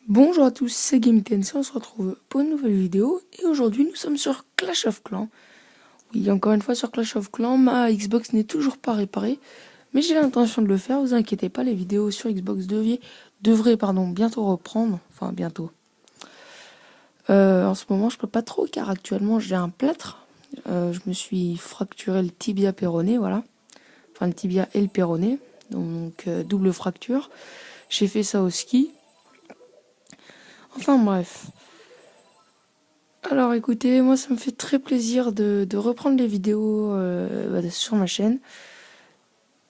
Bonjour à tous, c'est GameTense, on se retrouve pour une nouvelle vidéo et aujourd'hui nous sommes sur Clash of Clans. Oui, encore une fois sur Clash of Clans, ma Xbox n'est toujours pas réparée, mais j'ai l'intention de le faire, vous inquiétez pas, les vidéos sur Xbox devraient bientôt reprendre, enfin bientôt. En ce moment je peux pas trop car actuellement j'ai un plâtre, je me suis fracturé le tibia péroné, voilà, enfin le tibia et le péroné, donc double fracture. J'ai fait ça au ski. Enfin bref. Alors écoutez, moi ça me fait très plaisir de reprendre les vidéos sur ma chaîne.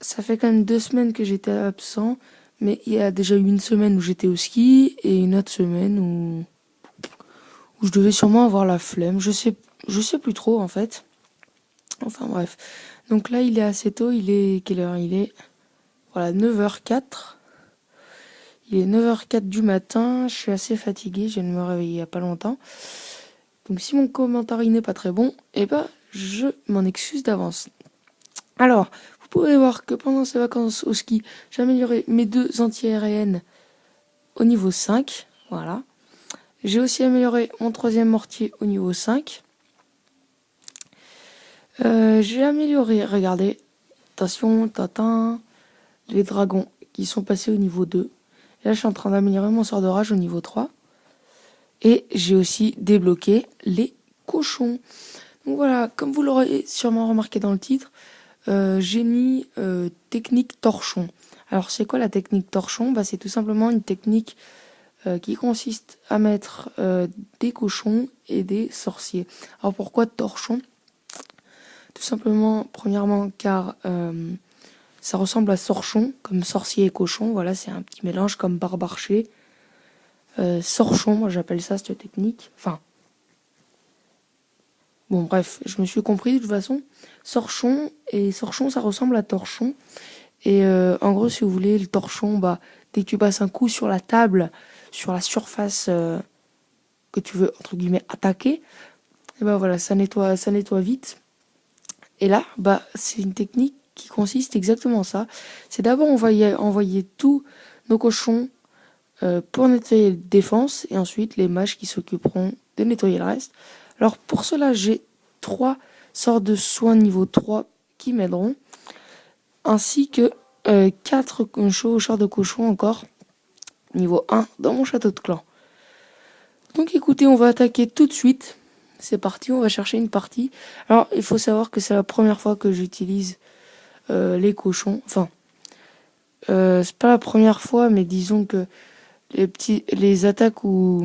Ça fait quand même 2 semaines que j'étais absent, mais il y a déjà eu une semaine où j'étais au ski et une autre semaine où je devais sûrement avoir la flemme. Je sais plus trop en fait. Enfin bref. Donc là il est assez tôt, il est quelle heure? Il est voilà 9h04. Il est 9h04 du matin, je suis assez fatigué, je viens de me réveiller il y a pas longtemps. Donc si mon commentaire n'est pas très bon, eh ben je m'en excuse d'avance. Alors, vous pouvez voir que pendant ces vacances au ski, j'ai amélioré mes 2 anti-aériennes au niveau 5. Voilà. J'ai aussi amélioré mon 3e mortier au niveau 5. J'ai amélioré, regardez, attention, tatin, les dragons qui sont passés au niveau 2. Et là, je suis en train d'améliorer mon sort de rage au niveau 3. Et j'ai aussi débloqué les cochons. Donc voilà, comme vous l'aurez sûrement remarqué dans le titre, j'ai mis technique torchon. Alors c'est quoi la technique torchon? C'est tout simplement une technique qui consiste à mettre des cochons et des sorciers. Alors pourquoi torchon? Tout simplement, premièrement, car ça ressemble à sorchon, comme sorcier et cochon. Voilà, c'est un petit mélange comme barbarché. Sorchon, moi j'appelle ça cette technique. Enfin, bon bref, je me suis compris de toute façon. Sorchon et sorchon, ça ressemble à torchon. Et en gros, si vous voulez, le torchon, dès que tu passes un coup sur la table, sur la surface que tu veux, entre guillemets, attaquer, et voilà, ça nettoie vite. Et là, c'est une technique qui consiste exactement en ça. C'est d'abord envoyer tous nos cochons pour nettoyer les défenses, et ensuite les mages qui s'occuperont de nettoyer le reste. Alors pour cela, j'ai 3 sortes de soins niveau 3 qui m'aideront, ainsi que 4 chevaucheurs de cochons encore, niveau 1, dans mon château de clan. Donc écoutez, on va attaquer tout de suite. C'est parti, on va chercher une partie. Alors, il faut savoir que c'est la première fois que j'utilise les cochons. Enfin, c'est pas la première fois, mais disons que les attaques où...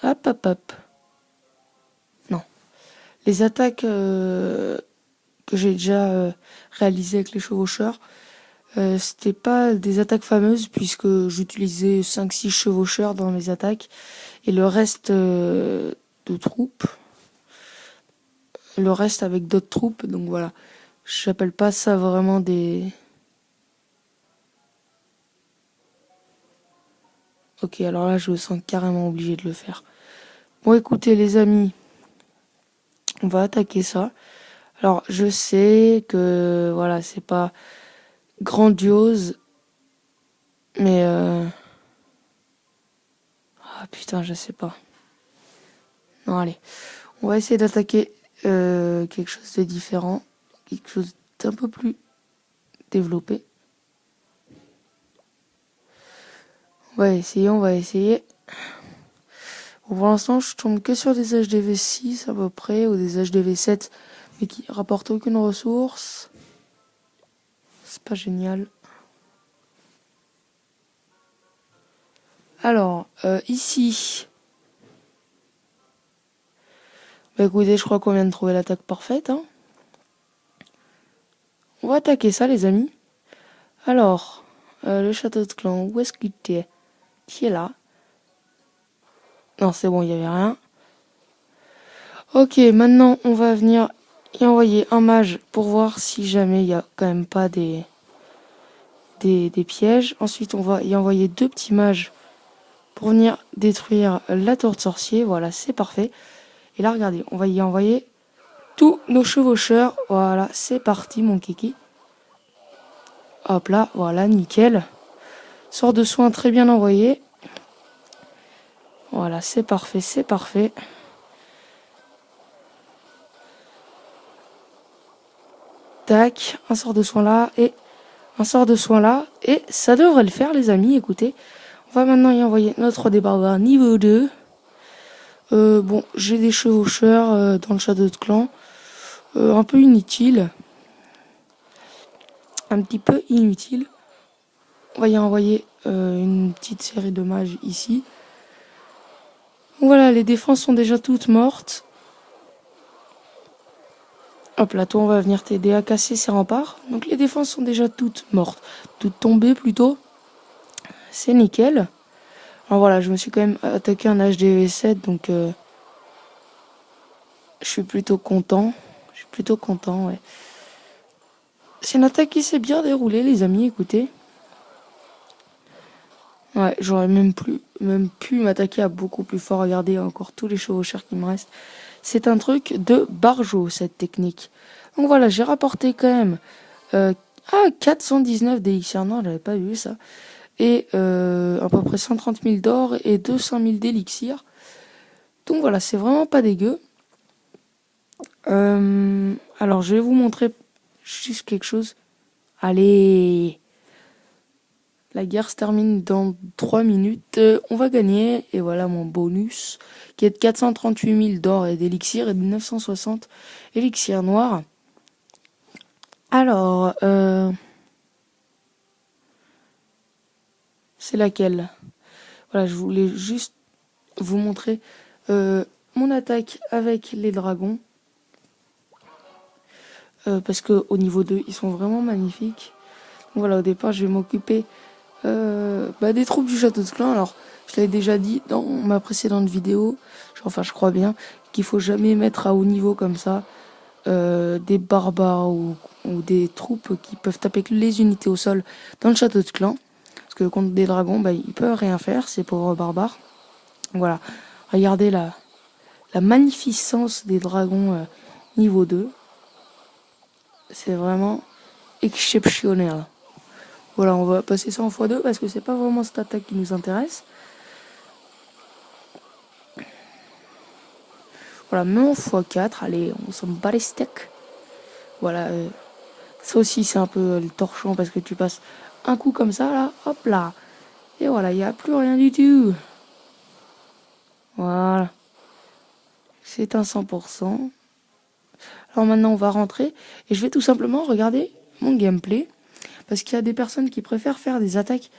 hop, hop, hop. Non. Les attaques que j'ai déjà réalisées avec les chevaucheurs, c'était pas des attaques fameuses puisque j'utilisais 5-6 chevaucheurs dans mes attaques et le reste de troupes, le reste avec d'autres troupes, donc voilà, j'appelle pas ça vraiment des... Ok, alors là je me sens carrément obligé de le faire. Bon écoutez les amis, on va attaquer ça. Alors je sais que voilà, c'est pas grandiose, mais ah putain, je sais pas. Non, allez. On va essayer d'attaquer quelque chose de différent. Quelque chose d'un peu plus développé. On va essayer, on va essayer. Bon, pour l'instant, je tombe que sur des HDV 6 à peu près, ou des HDV 7, mais qui rapportent aucune ressource. C'est pas génial. Alors, ici... écoutez, je crois qu'on vient de trouver l'attaque parfaite. Hein. On va attaquer ça, les amis. Alors, le château de clan, où est-ce qu'il est? Qui est là? Non, c'est bon, il n'y avait rien. Ok, maintenant, on va venir y envoyer un mage pour voir si jamais il n'y a quand même pas des pièges. Ensuite, on va y envoyer 2 petits mages pour venir détruire la tour de sorcier. Voilà, c'est parfait. Et là, regardez, on va y envoyer tous nos chevaucheurs. Voilà, c'est parti, mon kiki. Hop là, voilà, nickel. Sort de soin très bien envoyé. Voilà, c'est parfait, c'est parfait. Tac, un sort de soin là et un sort de soin là. Et ça devrait le faire, les amis. Écoutez, on va maintenant y envoyer notre débardeur niveau 2. Bon, j'ai des chevaucheurs dans le château de clan. Un peu inutile. Un petit peu inutile. On va y envoyer une petite série de mages ici. Voilà, les défenses sont déjà toutes mortes. Hop là, toi on va venir t'aider à casser ces remparts. Donc les défenses sont déjà toutes mortes. Toutes tombées plutôt. C'est nickel. Alors voilà, je me suis quand même attaqué un HDV7, donc je suis plutôt content. Je suis plutôt content, ouais. C'est une attaque qui s'est bien déroulée, les amis, écoutez. Ouais, j'aurais même pu m'attaquer à beaucoup plus fort. Regardez encore tous les chevaucheurs qui me restent. C'est un truc de barjo, cette technique. Donc voilà, j'ai rapporté quand même 419 d'élixir noir, j'avais pas vu ça. Et à peu près 130 000 d'or et 200 000 d'élixir. Donc voilà, c'est vraiment pas dégueu. Alors je vais vous montrer juste quelque chose. Allez, la guerre se termine dans 3 minutes. On va gagner. Et voilà mon bonus qui est de 438 000 d'or et d'élixir et de 960 élixir noir. Alors, c'est laquelle? Voilà, je voulais juste vous montrer mon attaque avec les dragons. Parce que au niveau 2, ils sont vraiment magnifiques. Donc voilà, au départ, je vais m'occuper des troupes du château de clan. Alors, je l'avais déjà dit dans ma précédente vidéo, enfin, je crois bien, qu'il faut jamais mettre à haut niveau comme ça des barbares ou des troupes qui peuvent taper que les unités au sol dans le château de clan. Parce que contre des dragons, ils peuvent rien faire, ces pauvres barbares. Voilà, regardez la magnificence des dragons niveau 2. C'est vraiment exceptionnel. Voilà, on va passer ça en x2 parce que c'est pas vraiment cette attaque qui nous intéresse. Voilà, même en x4, allez, on s'en bat les steaks. Voilà, ça aussi c'est un peu le torchon parce que tu passes un coup comme ça, là, hop là. Et voilà, il n'y a plus rien du tout. Voilà. C'est un 100%. Alors maintenant, on va rentrer et je vais tout simplement regarder mon gameplay. Parce qu'il y a des personnes qui préfèrent faire des attaques,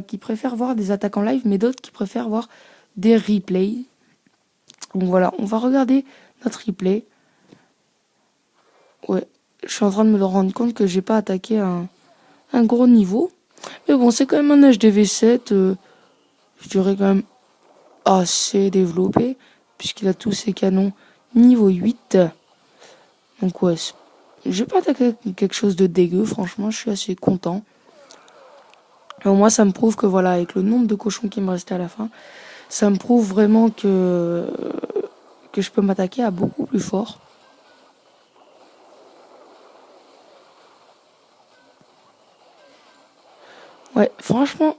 qui préfèrent voir des attaques en live, mais d'autres qui préfèrent voir des replays. Donc voilà, on va regarder notre replay. Ouais, je suis en train de me rendre compte que j'ai pas attaqué un gros niveau. Mais bon, c'est quand même un HDV7, je dirais quand même assez développé, puisqu'il a tous ses canons niveau 8. Donc ouais, j'ai pas attaqué quelque chose de dégueu, franchement, je suis assez content. Alors moi, ça me prouve que voilà, avec le nombre de cochons qui me restait à la fin, ça me prouve vraiment que je peux m'attaquer à beaucoup plus fort. Ouais, franchement,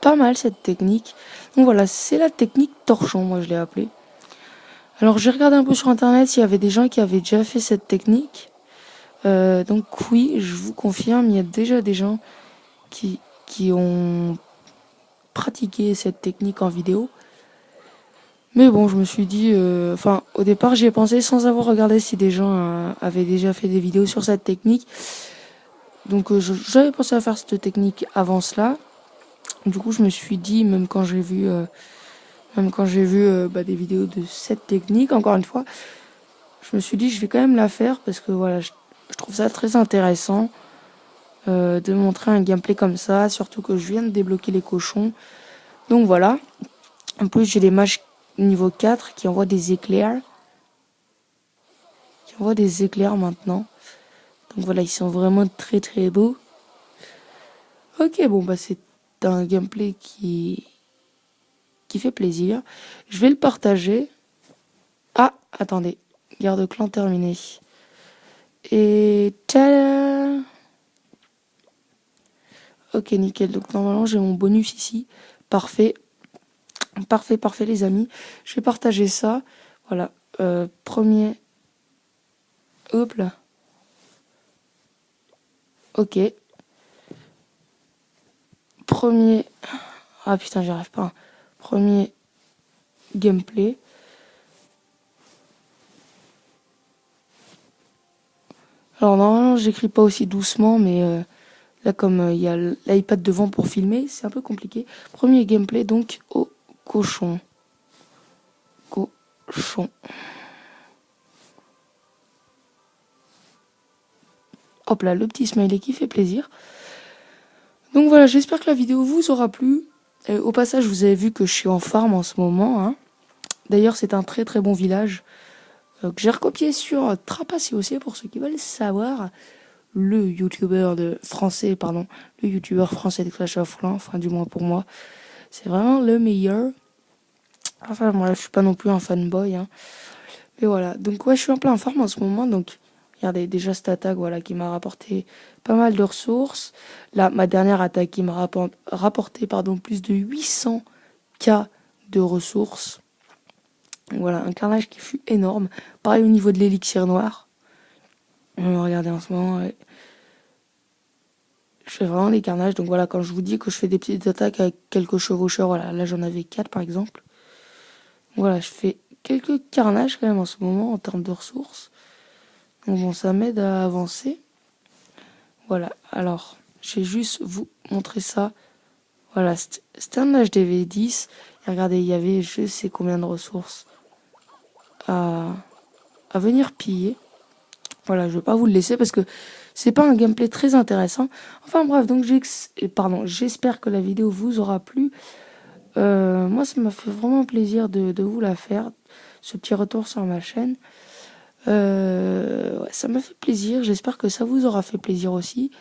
pas mal cette technique. Donc voilà, c'est la technique torchon, moi je l'ai appelée. Alors j'ai regardé un peu sur internet s'il y avait des gens qui avaient déjà fait cette technique. Donc oui, je vous confirme, il y a déjà des gens qui ont pratiqué cette technique en vidéo. Mais bon, je me suis dit, au départ j'y ai pensé sans avoir regardé si des gens avaient déjà fait des vidéos sur cette technique. Donc j'avais pensé à faire cette technique avant cela. Du coup, je me suis dit, même quand j'ai vu des vidéos de cette technique, encore une fois, je me suis dit, je vais quand même la faire parce que voilà, je trouve ça très intéressant de montrer un gameplay comme ça, surtout que je viens de débloquer les cochons. Donc voilà. En plus, j'ai les mages niveau 4 qui envoient des éclairs. Qui envoient des éclairs maintenant. Donc voilà, ils sont vraiment très très beaux. Ok, bon, c'est un gameplay qui fait plaisir. Je vais le partager. Ah, attendez. Guerre de clan terminée. Et tada! Ok, nickel. Donc normalement, j'ai mon bonus ici. Parfait. Parfait, parfait, les amis. Je vais partager ça. Voilà. Premier. Hop là. Ok. Premier. Ah putain, j'y arrive pas. Premier gameplay. Alors normalement, j'écris pas aussi doucement, mais là, comme il y a l'iPad devant pour filmer, c'est un peu compliqué. Premier gameplay, donc, au cochon. Cochon. Hop là, le petit smiley qui fait plaisir. Donc voilà, j'espère que la vidéo vous aura plu. Au passage, vous avez vu que je suis en farm en ce moment, hein. D'ailleurs, c'est un très très bon village que j'ai recopié sur Trapace aussi pour ceux qui veulent savoir. Le youtubeur français, pardon, le youtubeur français de Clash of Clans, enfin du moins pour moi, c'est vraiment le meilleur. Enfin moi je suis pas non plus un fanboy, hein. Mais voilà, donc ouais je suis en plein farm en ce moment, donc regardez déjà cette attaque voilà qui m'a rapporté pas mal de ressources. Là ma dernière attaque qui m'a rapporté pardon plus de 800 k de ressources. Donc voilà, un carnage qui fut énorme. Pareil au niveau de l'élixir noir. Regardez en ce moment, ouais. Je fais vraiment des carnages. Donc voilà, quand je vous dis que je fais des petites attaques avec quelques chevaucheurs, voilà, là j'en avais 4 par exemple. Voilà, je fais quelques carnages quand même en ce moment en termes de ressources. Donc bon, ça m'aide à avancer. Voilà, alors, je vais juste vous montrer ça. Voilà, c'était un HDV10. Et regardez, il y avait je sais combien de ressources à venir piller. Voilà, je vais pas vous le laisser parce que c'est pas un gameplay très intéressant. Enfin bref, donc j'espère que la vidéo vous aura plu. Moi, ça m'a fait vraiment plaisir de vous la faire, ce petit retour sur ma chaîne. Ouais, ça m'a fait plaisir. J'espère que ça vous aura fait plaisir aussi.